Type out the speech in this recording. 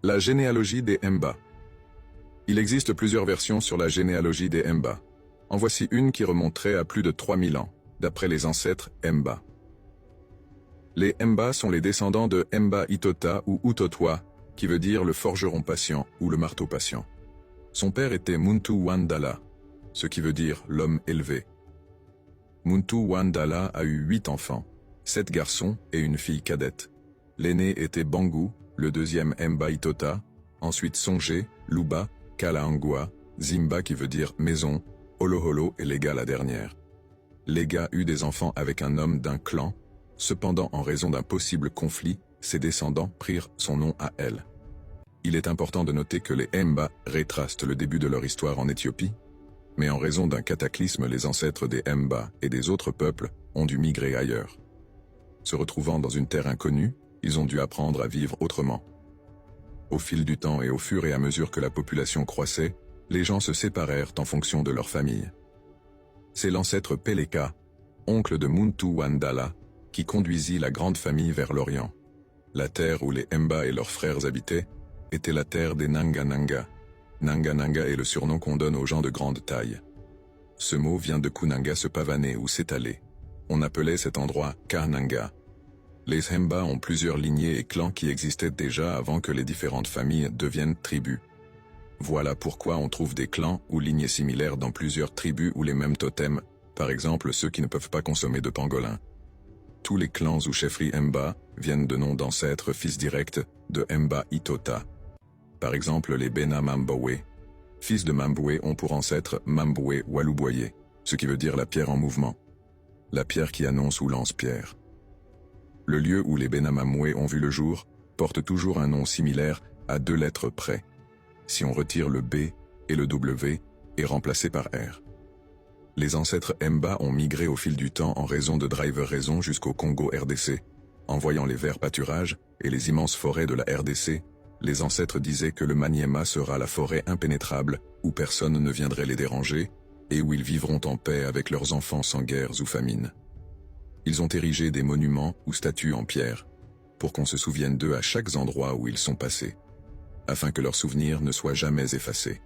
La généalogie des Mba. Il existe plusieurs versions sur la généalogie des Mba. En voici une qui remonterait à plus de 3000 ans, d'après les ancêtres Mba. Les Mba sont les descendants de Mba Itota ou Utotwa, qui veut dire le forgeron patient ou le marteau patient. Son père était Muntu Wandala, ce qui veut dire l'homme élevé. Muntu Wandala a eu 8 enfants, 7 garçons et une fille cadette. L'aîné était Bangu, le deuxième Mba Itota, ensuite Songé, Luba, Kalaangua, Zimba qui veut dire maison, Holoholo et Lega la dernière. Lega eut des enfants avec un homme d'un clan, cependant en raison d'un possible conflit, ses descendants prirent son nom à elle. Il est important de noter que les Mba retracent le début de leur histoire en Éthiopie, mais en raison d'un cataclysme les ancêtres des Mba et des autres peuples ont dû migrer ailleurs. Se retrouvant dans une terre inconnue, ils ont dû apprendre à vivre autrement. Au fil du temps et au fur et à mesure que la population croissait, les gens se séparèrent en fonction de leur famille. C'est l'ancêtre Peleka, oncle de Muntu Wandala, qui conduisit la grande famille vers l'Orient. La terre où les Mba et leurs frères habitaient était la terre des Nanga-Nanga. Nanga-Nanga est le surnom qu'on donne aux gens de grande taille. Ce mot vient de Kunanga se pavaner ou s'étaler. On appelait cet endroit Kananga. Les Mba ont plusieurs lignées et clans qui existaient déjà avant que les différentes familles deviennent tribus. Voilà pourquoi on trouve des clans ou lignées similaires dans plusieurs tribus ou les mêmes totems, par exemple ceux qui ne peuvent pas consommer de pangolin. Tous les clans ou chefferies Mba viennent de noms d'ancêtres fils directs de Mba Itota. Par exemple les Bena Mambowe, fils de Mambwe ont pour ancêtre Mambwe Waluboye, ce qui veut dire la pierre en mouvement. La pierre qui annonce ou lance pierre. Le lieu où les Benamamwe ont vu le jour porte toujours un nom similaire à 2 lettres près. Si on retire le B et le W est remplacé par R. Les ancêtres Mba ont migré au fil du temps en raison de driver raison jusqu'au Congo RDC. En voyant les verts pâturages et les immenses forêts de la RDC, les ancêtres disaient que le Maniema sera la forêt impénétrable où personne ne viendrait les déranger et où ils vivront en paix avec leurs enfants sans guerres ou famine. Ils ont érigé des monuments ou statues en pierre, pour qu'on se souvienne d'eux à chaque endroit où ils sont passés, afin que leurs souvenirs ne soient jamais effacés.